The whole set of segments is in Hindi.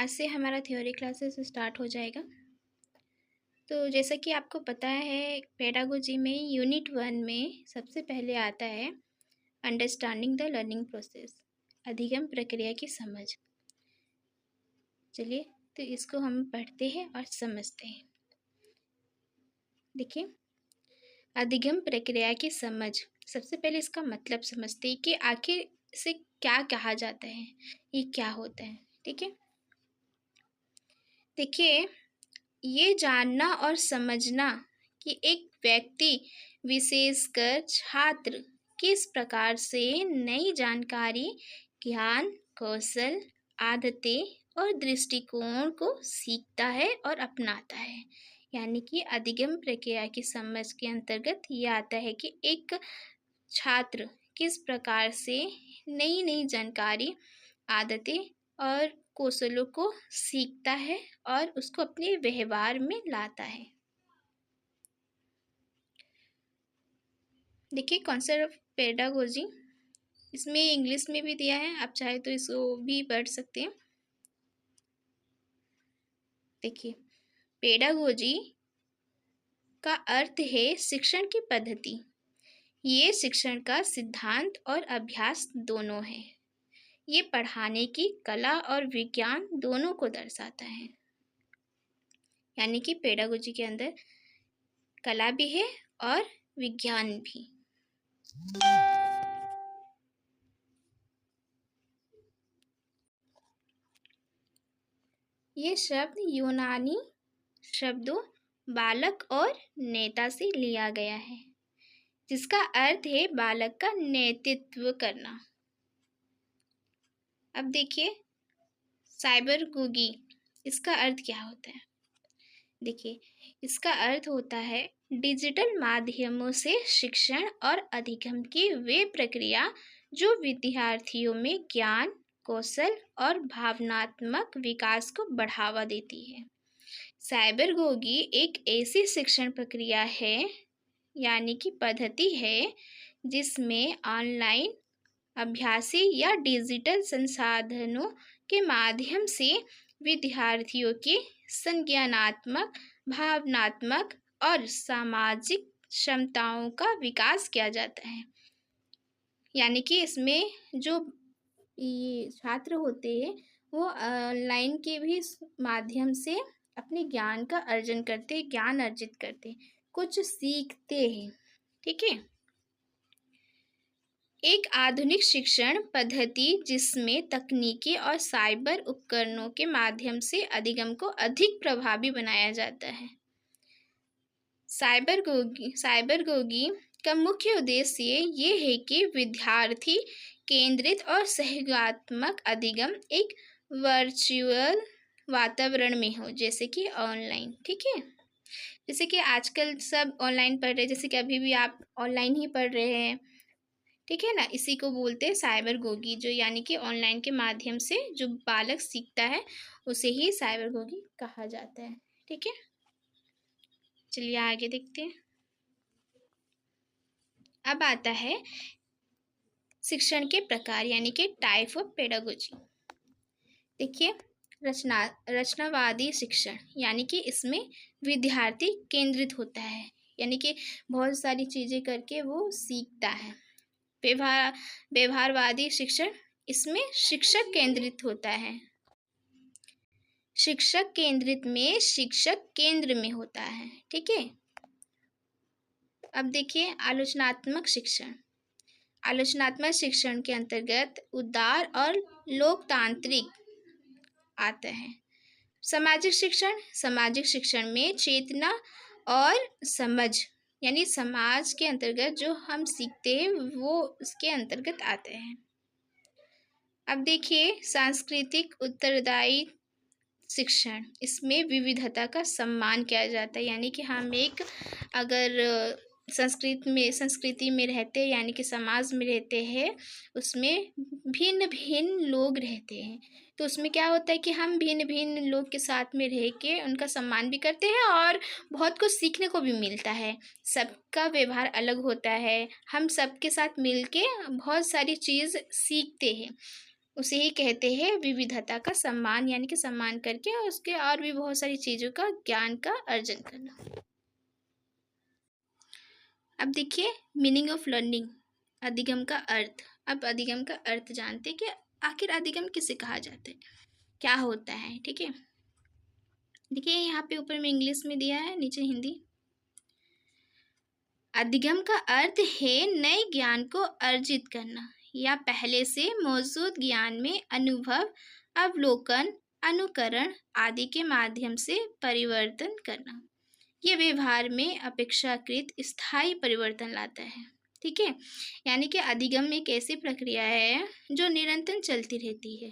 आज से हमारा थ्योरी क्लासेस स्टार्ट हो जाएगा। तो जैसा कि आपको पता है, पेडागोजी में यूनिट 1 में सबसे पहले आता है अंडरस्टैंडिंग द लर्निंग प्रोसेस, अधिगम प्रक्रिया की समझ। चलिए, तो इसको हम पढ़ते हैं और समझते हैं। देखिए, अधिगम प्रक्रिया की समझ, सबसे पहले इसका मतलब समझते हैं कि आखिर इसे क्या कहा जाता है, ये क्या होता है। ठीक है, देखिए, ये जानना और समझना कि एक व्यक्ति, विशेषकर छात्र, किस प्रकार से नई जानकारी, ज्ञान, कौशल, आदतें और दृष्टिकोण को सीखता है और अपनाता है। यानी कि अधिगम प्रक्रिया की समझ के अंतर्गत ये आता है कि एक छात्र किस प्रकार से नई नई जानकारी, आदतें और कौशलों को सीखता है और उसको अपने व्यवहार में लाता है। देखिए, कॉन्सेप्ट ऑफ पेडागोजी, इसमें इंग्लिश में भी दिया है, आप चाहे तो इसको भी पढ़ सकते हैं। देखिए, पेडागोजी का अर्थ है शिक्षण की पद्धति। ये शिक्षण का सिद्धांत और अभ्यास दोनों है। ये पढ़ाने की कला और विज्ञान दोनों को दर्शाता है। यानी कि पेडागोजी के अंदर कला भी है और विज्ञान भी। ये शब्द यूनानी शब्दों बालक और नेता से लिया गया है, जिसका अर्थ है बालक का नेतृत्व करना। अब देखिए, साइबरगोगी, इसका अर्थ क्या होता है। देखिए, इसका अर्थ होता है डिजिटल माध्यमों से शिक्षण और अधिगम की वे प्रक्रिया जो विद्यार्थियों में ज्ञान, कौशल और भावनात्मक विकास को बढ़ावा देती है। साइबरगोगी एक ऐसी शिक्षण प्रक्रिया है, यानी कि पद्धति है, जिसमें ऑनलाइन अभ्यासी या डिजिटल संसाधनों के माध्यम से विद्यार्थियों की संज्ञानात्मक, भावनात्मक और सामाजिक क्षमताओं का विकास किया जाता है। यानी कि इसमें जो ये छात्र होते हैं वो ऑनलाइन के भी माध्यम से अपने ज्ञान का अर्जन करते, ज्ञान अर्जित करते, कुछ सीखते हैं। ठीक है, एक आधुनिक शिक्षण पद्धति जिसमें तकनीकी और साइबर उपकरणों के माध्यम से अधिगम को अधिक प्रभावी बनाया जाता है। साइबरगोगी का मुख्य उद्देश्य ये है कि विद्यार्थी केंद्रित और सहयोगात्मक अधिगम एक वर्चुअल वातावरण में हो, जैसे कि ऑनलाइन। ठीक है, जैसे कि आजकल सब ऑनलाइन पढ़ रहे हैं, जैसे कि अभी भी आप ऑनलाइन ही पढ़ रहे हैं। ठीक है ना, इसी को बोलते हैं साइबरगोगी, जो यानी कि ऑनलाइन के माध्यम से जो बालक सीखता है उसे ही साइबरगोगी कहा जाता है। ठीक है, चलिए आगे देखते हैं। अब आता है शिक्षण के प्रकार, यानी कि टाइप ऑफ पेडागोजी। देखिए, रचनावादी शिक्षण, यानी कि इसमें विद्यार्थी केंद्रित होता है, यानी कि बहुत सारी चीज़ें करके वो सीखता है। व्यवहारवादी शिक्षण, इसमें शिक्षक केंद्रित होता है। शिक्षक केंद्रित में शिक्षक केंद्र में होता है। ठीक है, अब देखिए आलोचनात्मक शिक्षण। आलोचनात्मक शिक्षण के अंतर्गत उदार और लोकतांत्रिक आता है। सामाजिक शिक्षण, सामाजिक शिक्षण में चेतना और समझ, यानी समाज के अंतर्गत जो हम सीखते हैं वो उसके अंतर्गत आते हैं। अब देखिए सांस्कृतिक उत्तरदायी शिक्षण, इसमें विविधता का सम्मान किया जाता है। यानी कि हम एक अगर संस्कृति में रहते हैं, यानी कि समाज में रहते हैं, उसमें भिन्न भिन्न लोग रहते हैं, तो उसमें क्या होता है कि हम भिन्न भिन्न लोग के साथ में रह के उनका सम्मान भी करते हैं और बहुत कुछ सीखने को भी मिलता है। सबका व्यवहार अलग होता है, हम सबके साथ मिलके बहुत सारी चीज़ सीखते हैं, उसे ही कहते हैं विविधता का सम्मान, यानी कि सम्मान करके और उसके और भी बहुत सारी चीज़ों का ज्ञान का अर्जन करना। अब देखिए मीनिंग ऑफ लर्निंग, अधिगम का अर्थ। अब अधिगम का अर्थ जानते हैं कि आखिर अधिगम किसे कहा जाता है, क्या होता है। ठीक है, देखिए यहाँ पे ऊपर में इंग्लिश में दिया है, नीचे हिंदी। अधिगम का अर्थ है नए ज्ञान को अर्जित करना या पहले से मौजूद ज्ञान में अनुभव, अवलोकन, अनुकरण आदि के माध्यम से परिवर्तन करना। यह व्यवहार में अपेक्षाकृत स्थायी परिवर्तन लाता है। ठीक है, यानी कि अधिगम एक ऐसी प्रक्रिया है जो निरंतर चलती रहती है।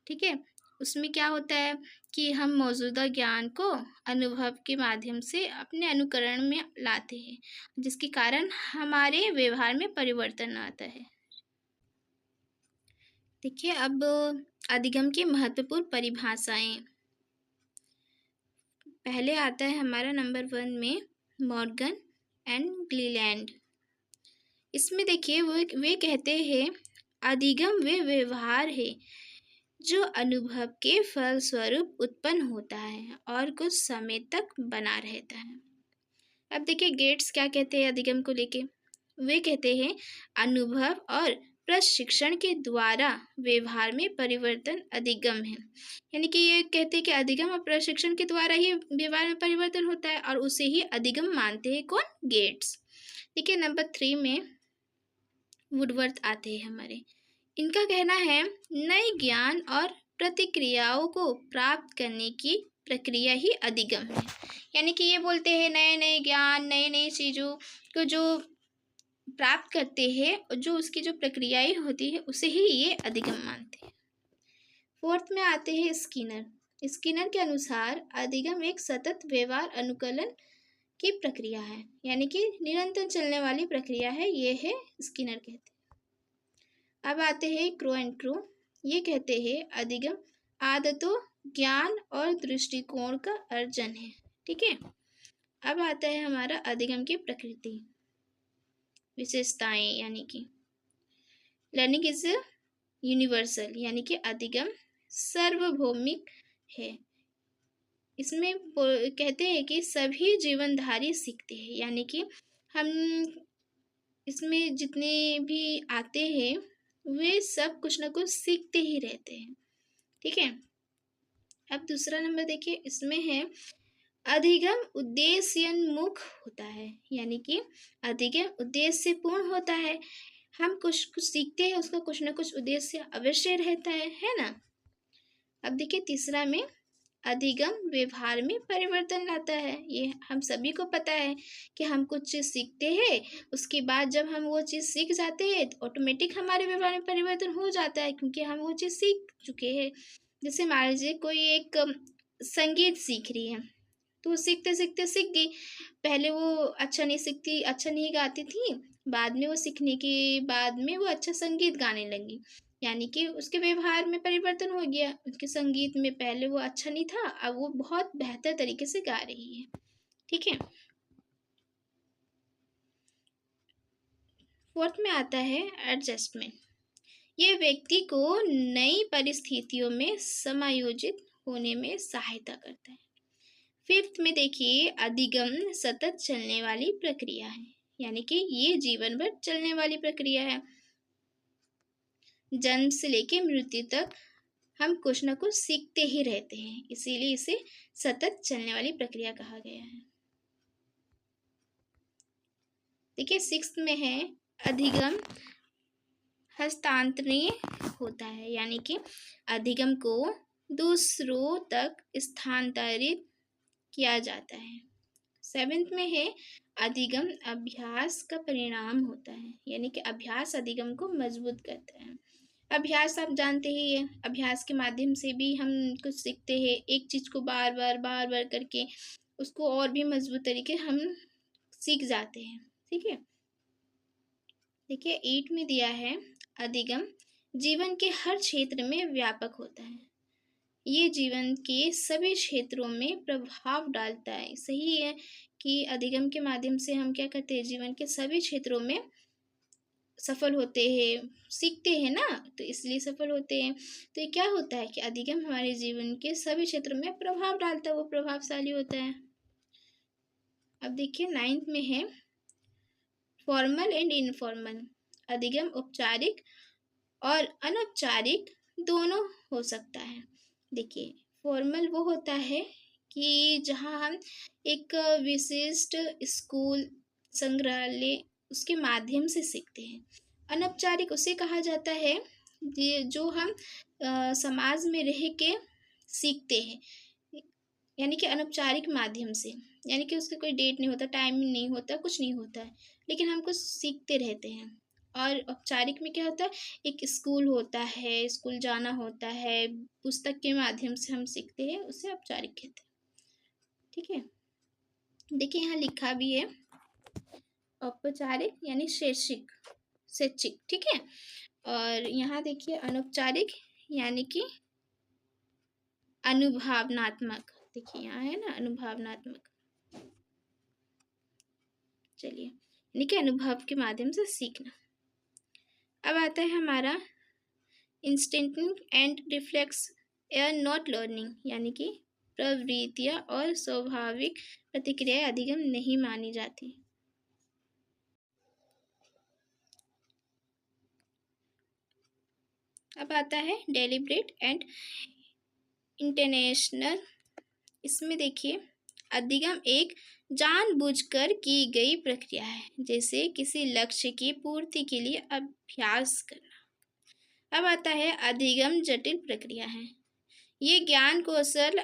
ठीक है, उसमें क्या होता है कि हम मौजूदा ज्ञान को अनुभव के माध्यम से अपने अनुकरण में लाते हैं, जिसके कारण हमारे व्यवहार में परिवर्तन आता है। देखिए अब अधिगम की महत्वपूर्ण परिभाषाएं। पहले आता है हमारा नंबर 1 में मॉर्गन एंड ग्लीलैंड। इसमें देखिए वे कहते हैं अधिगम वे व्यवहार है जो अनुभव के फलस्वरूप उत्पन्न होता है और कुछ समय तक बना रहता है। अब देखिए गेट्स क्या कहते हैं अधिगम को लेके। वे कहते हैं अनुभव और प्रशिक्षण के द्वारा व्यवहार में परिवर्तन अधिगम है। यानी कि ये कहते हैं कि अधिगम और प्रशिक्षण के द्वारा ही व्यवहार में परिवर्तन होता है और उसे ही अधिगम मानते हैं कौन, गेट्स। ठीक है, नंबर 3 में वुडवर्थ आते हैं हमारे। इनका कहना है नए ज्ञान और प्रतिक्रियाओं को प्राप्त करने की प्रक्रिया ही अधिगम है। यानी कि ये बोलते हैं नए नए ज्ञान, नई नई चीज़ों को जो प्राप्त करते हैं और जो उसकी जो प्रक्रियाएं होती है उसे ही ये अधिगम मानते हैं। 4th में आते हैं स्किनर। स्किनर के अनुसार अधिगम एक सतत व्यवहार अनुकलन की प्रक्रिया है, यानी कि निरंतर चलने वाली प्रक्रिया है, ये है स्किनर कहते हैं। अब आते हैं क्रो एंड क्रो। ये कहते हैं अधिगम आदतों, ज्ञान और दृष्टिकोण का अर्जन है। ठीक है, अब आता है हमारा अधिगम की प्रकृति, विशेषताएं। यानी कि लर्निंग इज यूनिवर्सल, यानी कि अधिगम सार्वभौमिक है। इसमें कहते हैं कि सभी जीवनधारी सीखते हैं, यानी कि हम इसमें जितने भी आते हैं वे सब कुछ ना कुछ सीखते ही रहते हैं। ठीक है, अब दूसरा नंबर देखिए, इसमें है अधिगम उद्देश्योन्मुख होता है, यानी कि अधिगम उद्देश्यपूर्ण होता है। हम कुछ कुछ सीखते हैं, उसका कुछ ना कुछ उद्देश्य अवश्य रहता है ना। अब देखिए तीसरा में अधिगम व्यवहार में परिवर्तन लाता है। ये हम सभी को पता है कि हम कुछ चीज़ सीखते हैं, उसके बाद जब हम वो चीज़ सीख जाते हैं तो ऑटोमेटिक हमारे व्यवहार में परिवर्तन हो जाता है, क्योंकि हम वो चीज़ सीख चुके हैं। जैसे मान लीजिए कोई एक संगीत सीख रही है, तो वो सीखते सीखते सीख गई। पहले वो अच्छा नहीं गाती थी, बाद में वो सीखने के बाद में वो अच्छा संगीत गाने लगी, यानी कि उसके व्यवहार में परिवर्तन हो गया। उसके संगीत में पहले वो अच्छा नहीं था, अब वो बहुत बेहतर तरीके से गा रही है। ठीक है, 4th में आता है एडजस्टमेंट। ये व्यक्ति को नई परिस्थितियों में समायोजित होने में सहायता करता है। 5th में देखिए अधिगम सतत चलने वाली प्रक्रिया है, यानी कि ये जीवन भर चलने वाली प्रक्रिया है। जन्म से लेके मृत्यु तक हम कुछ ना कुछ सीखते ही रहते हैं, इसीलिए इसे सतत चलने वाली प्रक्रिया कहा गया है। देखिए 6th में है अधिगम हस्तांतरणीय होता है, यानी कि अधिगम को दूसरों तक स्थानांतरित किया जाता है। 7th में है अधिगम अभ्यास का परिणाम होता है, यानी कि अभ्यास अधिगम को मजबूत करता है। अभ्यास आप जानते ही है, अभ्यास के माध्यम से भी हम कुछ सीखते हैं। एक चीज़ को बार बार करके उसको और भी मजबूत तरीके हम सीख जाते हैं। ठीक है, देखिए 8 में दिया है अधिगम जीवन के हर क्षेत्र में व्यापक होता है। ये जीवन के सभी क्षेत्रों में प्रभाव डालता है। सही है कि अधिगम के माध्यम से हम क्या करते हैं, जीवन के सभी क्षेत्रों में सफल होते हैं, सीखते हैं ना, तो इसलिए सफल होते हैं। तो ये क्या होता है कि अधिगम हमारे जीवन के सभी क्षेत्रों में प्रभाव डालता है, वो प्रभावशाली होता है। अब देखिए 9th में है फॉर्मल एंड इनफॉर्मल। अधिगम औपचारिक और अनौपचारिक दोनों हो सकता है। देखिए फॉर्मल वो होता है कि जहाँ हम एक विशिष्ट स्कूल, संग्रहालय उसके माध्यम से सीखते हैं। अनौपचारिक उसे कहा जाता है जो हम समाज में रह के सीखते हैं, यानी कि अनौपचारिक माध्यम से, यानी कि उसका कोई डेट नहीं होता, टाइम नहीं होता, कुछ नहीं होता है, लेकिन हम कुछ सीखते रहते हैं। और औपचारिक में क्या होता है, एक स्कूल होता है, स्कूल जाना होता है, पुस्तक के माध्यम से हम सीखते हैं, उसे औपचारिक कहते हैं। ठीक है, देखिए यहाँ लिखा भी है औपचारिक यानी शैक्षिक, शैक्षिक, ठीक है। और यहाँ देखिए अनौपचारिक यानी कि अनुभवनात्मक। देखिए यहाँ है ना अनुभवनात्मक, चलिए यानी कि अनुभव के माध्यम से सीखना। अब आता है हमारा इंस्टिंक्टिव एंड रिफ्लेक्स या नॉट लर्निंग, यानी कि प्रवृत्तियाँ और स्वाभाविक प्रतिक्रियाएं अधिगम नहीं मानी जाती। अब आता है डेलिब्रेट एंड इंटेंशनल। इसमें देखिए अधिगम एक जानबूझकर की गई प्रक्रिया है, जैसे किसी लक्ष्य की पूर्ति के लिए अभ्यास करना। अब आता है अधिगम जटिल प्रक्रिया है। ये ज्ञान कौशल,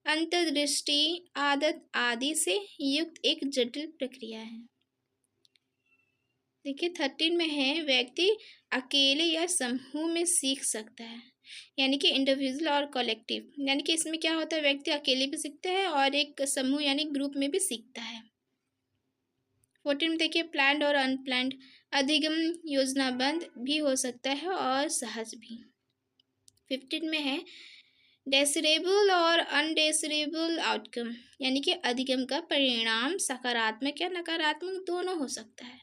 अंतर्दृष्टि, आदत आदि से युक्त एक जटिल प्रक्रिया है। देखिए 13 में है व्यक्ति अकेले या समूह में सीख सकता है, यानी कि इंडिविजुअल और कलेक्टिव, यानी कि इसमें क्या होता है, व्यक्ति अकेले भी सीखता है और एक समूह यानी ग्रुप में भी सीखता है। 14 में देखिए प्लान्ड और अनप्लान्ड। अधिगम योजनाबद्ध भी हो सकता है और सहज भी। 15 में है डेसिरेबल और अनडेसिरेबल आउटकम, यानी कि अधिगम का परिणाम सकारात्मक या नकारात्मक दोनों हो सकता है।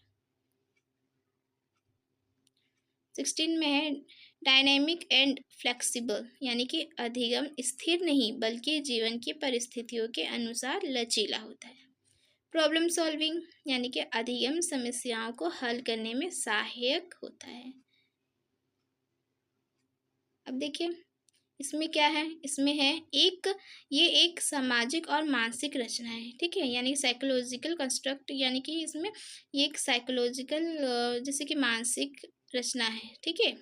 16 में है डायनेमिक एंड फ्लेक्सिबल, यानी कि अधिगम स्थिर नहीं बल्कि जीवन की परिस्थितियों के अनुसार लचीला होता है। प्रॉब्लम सॉल्विंग, यानी कि अधिगम समस्याओं को हल करने में सहायक होता है। अब देखिए इसमें क्या है, इसमें है ये एक सामाजिक और मानसिक रचना है, ठीक है, यानी साइकोलॉजिकल कंस्ट्रक्ट, यानी कि इसमें ये एक साइकोलॉजिकल जैसे कि मानसिक रचना है, ठीक है।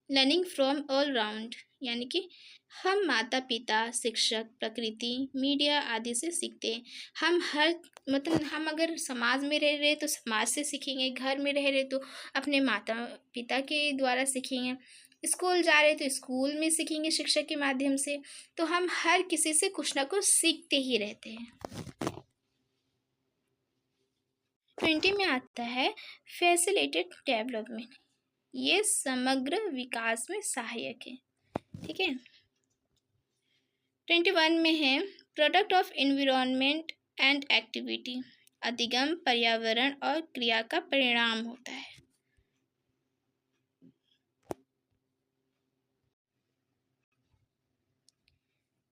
लर्निंग फ्रॉम ऑल राउंड, यानी कि हम माता पिता, शिक्षक, प्रकृति, मीडिया आदि से सीखते हैं। हम हर मतलब हम अगर समाज में रह रहे तो समाज से सीखेंगे, घर में रह रहे तो अपने माता पिता के द्वारा सीखेंगे, स्कूल जा रहे तो स्कूल में सीखेंगे शिक्षक के माध्यम से। तो हम हर किसी से कुछ ना कुछ सीखते ही रहते हैं। 20 में आता है फैसिलिटेड डेवलपमेंट, ये समग्र विकास में सहायक है, ठीक है। 21 में है product of environment and activity, अधिगम पर्यावरण और क्रिया का परिणाम होता है।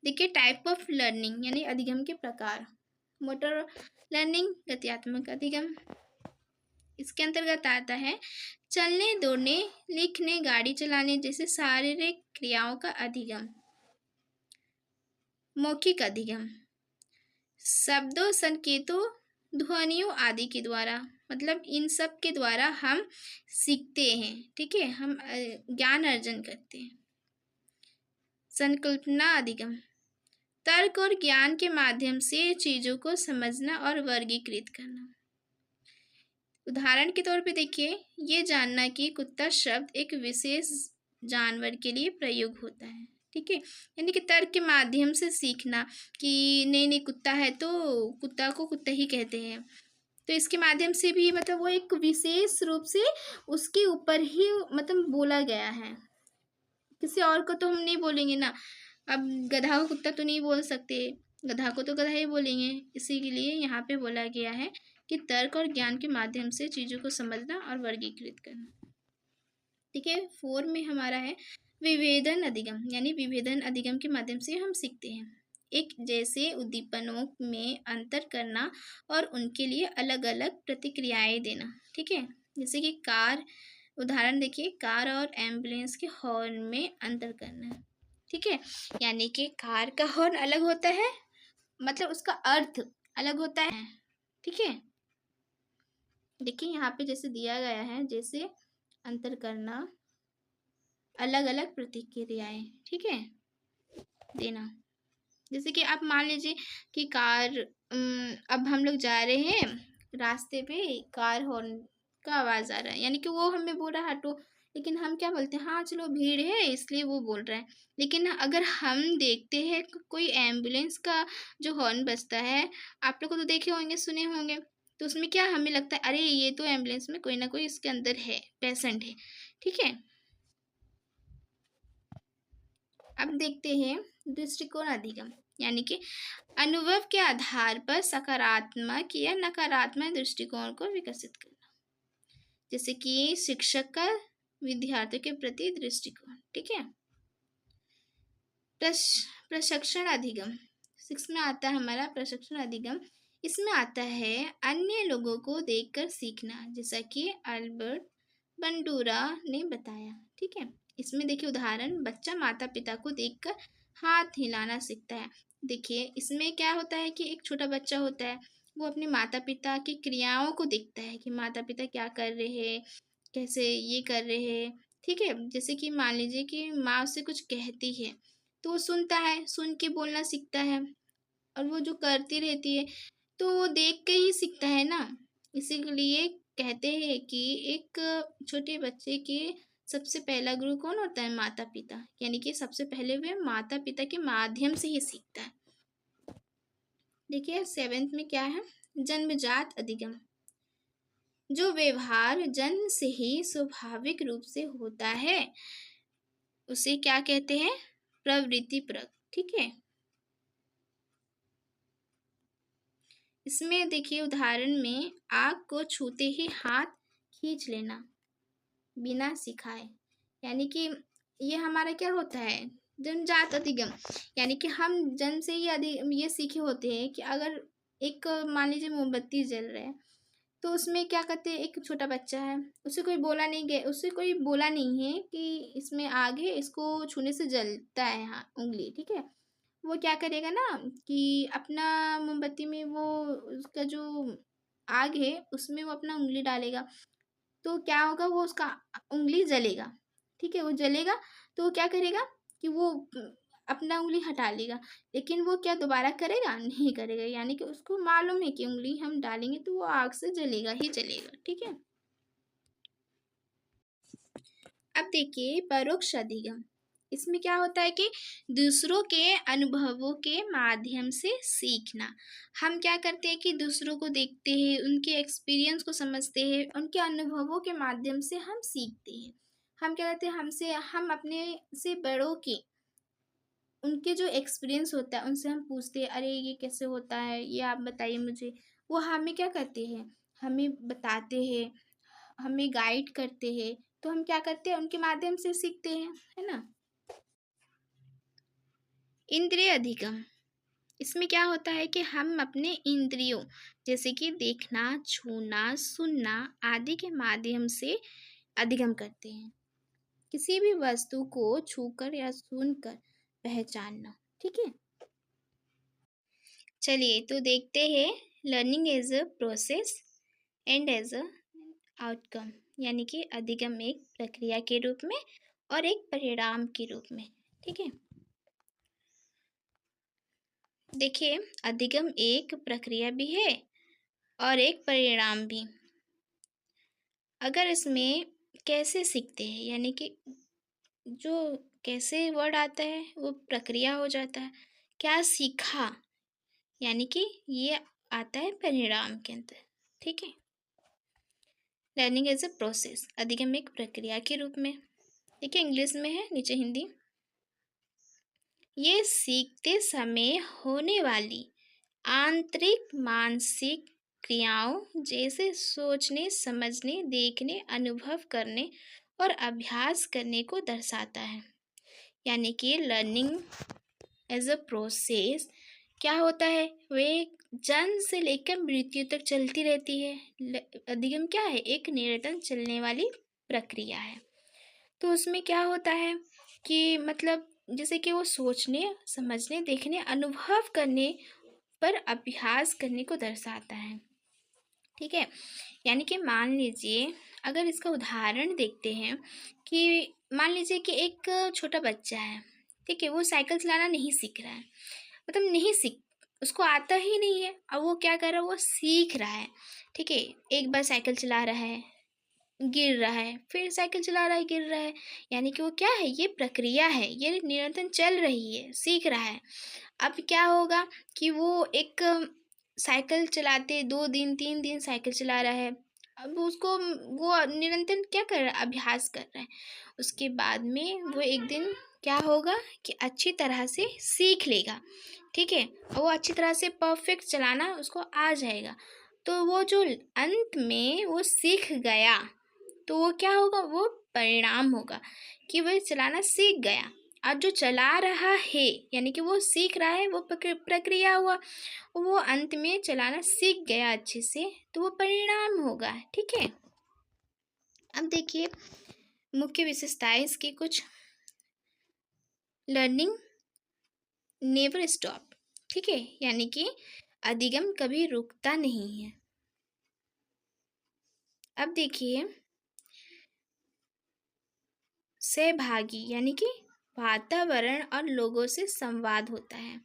देखिए टाइप ऑफ लर्निंग यानी अधिगम के प्रकार। मोटर लर्निंग, गत्यात्मक अधिगम, इसके अंतर्गत आता है चलने, दौड़ने, लिखने, गाड़ी चलाने जैसे शारीरिक क्रियाओं का अधिगम। मौखिक अधिगम, शब्दों, संकेतों, ध्वनियों आदि के द्वारा, मतलब इन सब के द्वारा हम सीखते हैं, ठीक है, हम ज्ञान अर्जन करते हैं। संकल्पना अधिगम, तर्क और ज्ञान के माध्यम से चीजों को समझना और वर्गीकृत करना। उदाहरण के तौर पे देखिए, ये जानना कि कुत्ता शब्द एक विशेष जानवर के लिए प्रयोग होता है, ठीक है, यानी कि तर्क के माध्यम से सीखना कि नहीं नहीं कुत्ता है तो कुत्ता को कुत्ता ही कहते हैं, तो इसके माध्यम से भी मतलब वो एक विशेष रूप से उसके ऊपर ही मतलब बोला गया है, किसी और को तो हम नहीं बोलेंगे ना। अब गधा को कुत्ता तो नहीं बोल सकते, गधा को तो गधा ही बोलेंगे, इसी के लिए यहाँ पे बोला गया है कि तर्क और ज्ञान के माध्यम से चीज़ों को समझना और वर्गीकृत करना। ठीक है, 4 में हमारा है विभेदन अधिगम, यानी विभेदन अधिगम के माध्यम से हम सीखते हैं एक जैसे उद्दीपनों में अंतर करना और उनके लिए अलग अलग प्रतिक्रियाएं देना। ठीक है, जैसे कि कार, उदाहरण देखिए, कार और एम्बुलेंस के हॉर्न में अंतर करना। ठीक है, यानी कि कार का हॉर्न अलग होता है, मतलब उसका अर्थ अलग होता है। ठीक है, देखिए यहाँ पे जैसे दिया गया है, जैसे अंतर करना, अलग अलग प्रतिक्रियाएं, ठीक है, देना। जैसे कि आप मान लीजिए कि कार, अब हम लोग जा रहे हैं रास्ते पे, कार हॉर्न का आवाज़ आ रहा है, यानी कि वो हमें बोल रहा है हटो, लेकिन हम क्या बोलते हैं, हाँ चलो भीड़ है इसलिए वो बोल रहा है। लेकिन अगर हम देखते हैं कोई एम्बुलेंस का जो हॉर्न बजता है, आप लोग को तो देखे होंगे, सुने होंगे, तो उसमें क्या हमें लगता है, अरे ये तो एम्बुलेंस में कोई ना कोई इसके अंदर है, पेशेंट है। ठीक है, अब देखते हैं दृष्टिकोण अधिगम, यानी कि अनुभव के आधार पर सकारात्मक या नकारात्मक दृष्टिकोण को विकसित करना। जैसे कि शिक्षक का विद्यार्थियों के प्रति दृष्टिकोण। ठीक है, प्रशिक्षण अधिगम, 6 में आता है हमारा प्रशिक्षण अधिगम। इसमें आता है अन्य लोगों को देखकर सीखना, जैसा कि अल्बर्ट बंडूरा ने बताया। ठीक है, इसमें देखिए उदाहरण, बच्चा माता पिता को देखकर हाथ हिलाना सीखता है। देखिए इसमें क्या होता है कि एक छोटा बच्चा होता है, वो अपने माता पिता की क्रियाओं को देखता है कि माता पिता क्या कर रहे हैं, कैसे ये कर रहे हैं। ठीक है, जैसे कि मान लीजिए कि माँ उससे कुछ कहती है तो वो सुनता है, सुन के बोलना सीखता है, और वो जो करती रहती है तो वो देख के ही सीखता है ना। इसीलिए कहते हैं कि एक छोटे बच्चे के सबसे पहला गुरु कौन होता है, माता पिता, यानी कि सबसे पहले वे माता पिता के माध्यम से ही सीखता है। देखिए 7th में क्या है, जन्मजात अधिगम, जो व्यवहार जन्म से ही स्वाभाविक रूप से होता है उसे क्या कहते हैं, प्रवृत्ति परक। ठीक है, इसमें देखिए उदाहरण में आग को छूते ही हाथ खींच लेना बिना सिखाए, यानी कि ये हमारा क्या होता है, जन्मजात अधिगम, यानी कि हम जन्म से ही ये सीखे होते हैं कि अगर एक मान लीजिए मोमबत्ती जल रहा है तो उसमें क्या करते हैं, एक छोटा बच्चा है, उसे कोई बोला नहीं गया, उसे कोई बोला नहीं है कि इसमें आग है, इसको छूने से जलता है हाँ उंगली। ठीक है, वो क्या करेगा ना कि अपना मोमबत्ती में वो उसका जो आग है उसमें वो अपना उंगली डालेगा, तो क्या होगा, वो उसका उंगली जलेगा। ठीक है, वो जलेगा तो वो क्या करेगा कि वो अपना उंगली हटा लेगा, लेकिन वो क्या दोबारा करेगा, नहीं करेगा, यानी कि उसको मालूम है कि उंगली हम डालेंगे तो वो आग से जलेगा ही जलेगा। ठीक है, अब देखिए परोक्ष अधिगम, इसमें क्या होता है कि दूसरों के अनुभवों के माध्यम से सीखना। हम क्या करते हैं कि दूसरों को देखते हैं, उनके एक्सपीरियंस को समझते हैं, उनके अनुभवों के माध्यम से हम सीखते हैं। हम क्या करते हैं, हम अपने से बड़ों के उनके जो एक्सपीरियंस होता है उनसे हम पूछते हैं, अरे ये कैसे होता है, ये आप बताइए मुझे। वो हमें क्या करते हैं, हमें बताते हैं, हमें गाइड करते हैं, तो हम क्या करते हैं, उनके माध्यम से सीखते हैं, है ना। इंद्रिय अधिगम, इसमें क्या होता है कि हम अपने इंद्रियों जैसे कि देखना, छूना, सुनना आदि के माध्यम से अधिगम करते हैं, किसी भी वस्तु को छूकर या सुनकर पहचानना। ठीक है, चलिए तो देखते हैं learning as a process and as a outcome, यानी कि अधिगम एक प्रक्रिया के रूप में और एक परिणाम के रूप में। ठीक है, देखिए अधिगम एक प्रक्रिया भी है और एक परिणाम भी। अगर इसमें कैसे सीखते हैं, यानी कि जो कैसे वर्ड आता है वो प्रक्रिया हो जाता है, क्या सीखा यानी कि ये आता है परिणाम के अंदर। ठीक है, लर्निंग एज अ प्रोसेस, अधिगम एक प्रक्रिया के रूप में। देखिए इंग्लिश में है, नीचे हिंदी। ये सीखते समय होने वाली आंतरिक मानसिक क्रियाओं जैसे सोचने, समझने, देखने, अनुभव करने और अभ्यास करने को दर्शाता है। यानी कि लर्निंग एज अ प्रोसेस क्या होता है, वे जन्म से लेकर मृत्यु तक चलती रहती है। अधिगम क्या है, एक निरंतर चलने वाली प्रक्रिया है। तो उसमें क्या होता है कि मतलब जैसे कि वो सोचने, समझने, देखने, अनुभव करने पर अभ्यास करने को दर्शाता है। ठीक है, यानी कि मान लीजिए अगर इसका उदाहरण देखते हैं कि मान लीजिए कि एक छोटा बच्चा है, ठीक है, वो साइकिल चलाना नहीं सीख रहा है, मतलब नहीं सीख, उसको आता ही नहीं है। अब वो क्या कर रहा है, वो सीख रहा है। ठीक है, एक बार साइकिल चला रहा है, गिर रहा है, फिर साइकिल चला रहा है, गिर रहा है, यानी कि वो क्या है, ये प्रक्रिया है, ये निरंतर चल रही है, सीख रहा है। अब क्या होगा कि वो एक साइकिल चलाते 2 दिन 3 दिन साइकिल चला रहा है, अब उसको वो निरंतर क्या कर रहा है, अभ्यास कर रहा है। उसके बाद में वो एक दिन क्या होगा कि अच्छी तरह से सीख लेगा। ठीक है, और वो अच्छी तरह से परफेक्ट चलाना उसको आ जाएगा। तो वो जो अंत में वो सीख गया, तो वो क्या होगा, वो परिणाम होगा कि वह चलाना सीख गया। और जो चला रहा है यानी कि वो सीख रहा है, वो प्रक्रिया हुआ, वो अंत में चलाना सीख गया अच्छे से, तो वो परिणाम होगा। ठीक है, अब देखिए मुख्य विशेषताएं इसकी कुछ। लर्निंग नेवर स्टॉप, ठीक है, यानी कि अधिगम कभी रुकता नहीं है। अब देखिए सहभागी, यानी कि वातावरण और लोगों से संवाद होता है।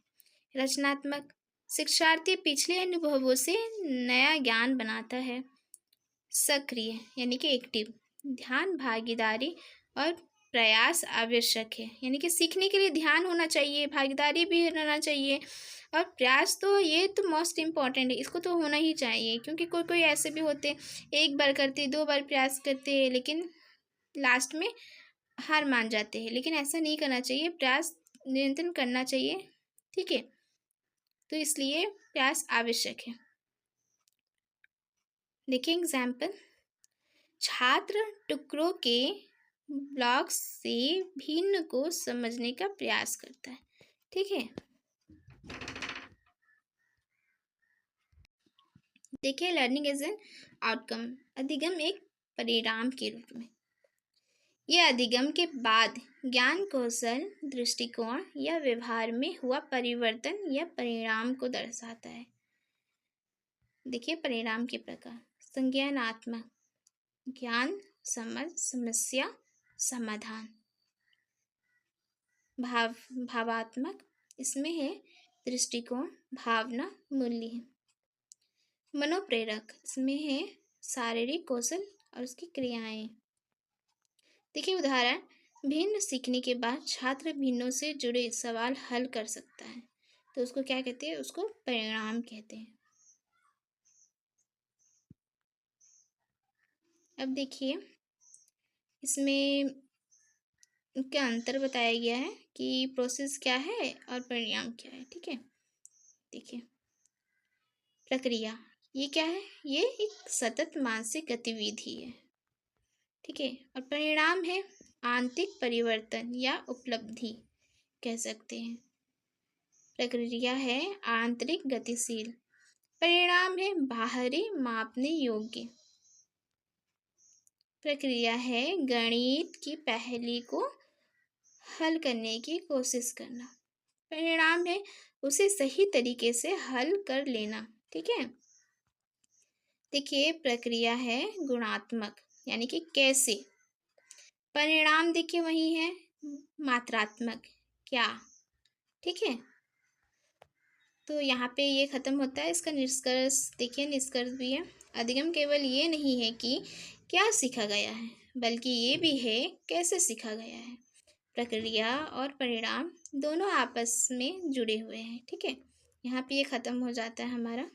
रचनात्मक, शिक्षार्थी पिछले अनुभवों से नया ज्ञान बनाता है। सक्रिय, यानी कि एक्टिव, ध्यान, भागीदारी और प्रयास आवश्यक है, यानी कि सीखने के लिए ध्यान होना चाहिए, भागीदारी भी रहना चाहिए, और प्रयास तो ये तो मोस्ट इम्पॉर्टेंट है, इसको तो होना ही चाहिए। क्योंकि कोई कोई ऐसे भी होते, एक बार करते, 2 बार प्रयास करते हैं, लेकिन लास्ट में हार मान जाते हैं। लेकिन ऐसा नहीं करना चाहिए, प्रयास निरंतर करना चाहिए। ठीक है, तो इसलिए प्रयास आवश्यक है। देखिए एग्जाम्पल, छात्र टुकड़ों के ब्लॉक्स से भिन्न को समझने का प्रयास करता है। ठीक है, देखिए लर्निंग एज एन आउटकम, अधिगम एक परिणाम के रूप में। यह अधिगम के बाद ज्ञान, कौशल, दृष्टिकोण या व्यवहार में हुआ परिवर्तन या परिणाम को दर्शाता है। देखिए परिणाम के प्रकार, संज्ञानात्मक, ज्ञान, समझ, समस्या, समाधान। भावात्मक, इसमें है दृष्टिकोण, भावना, मूल्य। मनोप्रेरक, इसमें है शारीरिक कौशल और उसकी क्रियाएं। देखिए उदाहरण, भिन्न सीखने के बाद छात्र भिन्नों से जुड़े सवाल हल कर सकता है, तो उसको क्या कहते हैं, उसको परिणाम कहते हैं। अब देखिए इसमें क्या अंतर बताया गया है कि प्रोसेस क्या है और परिणाम क्या है। ठीक है, देखिए प्रक्रिया, ये क्या है, ये एक सतत मानसिक गतिविधि है। ठीक है, और परिणाम है आंतरिक परिवर्तन या उपलब्धि कह सकते हैं। प्रक्रिया है आंतरिक गतिशील, परिणाम है बाहरी मापने योग्य। प्रक्रिया है गणित की पहेली को हल करने की कोशिश करना, परिणाम है उसे सही तरीके से हल कर लेना। ठीक है, देखिए प्रक्रिया है गुणात्मक, यानी कि कैसे, परिणाम देखिए वही है मात्रात्मक, क्या। ठीक है, तो यहाँ पे ये खत्म होता है। इसका निष्कर्ष देखिए, निष्कर्ष भी है, अधिगम केवल ये नहीं है कि क्या सीखा गया है, बल्कि ये भी है कैसे सीखा गया है। प्रक्रिया और परिणाम दोनों आपस में जुड़े हुए हैं। ठीक है, यहाँ पे ये खत्म हो जाता है हमारा।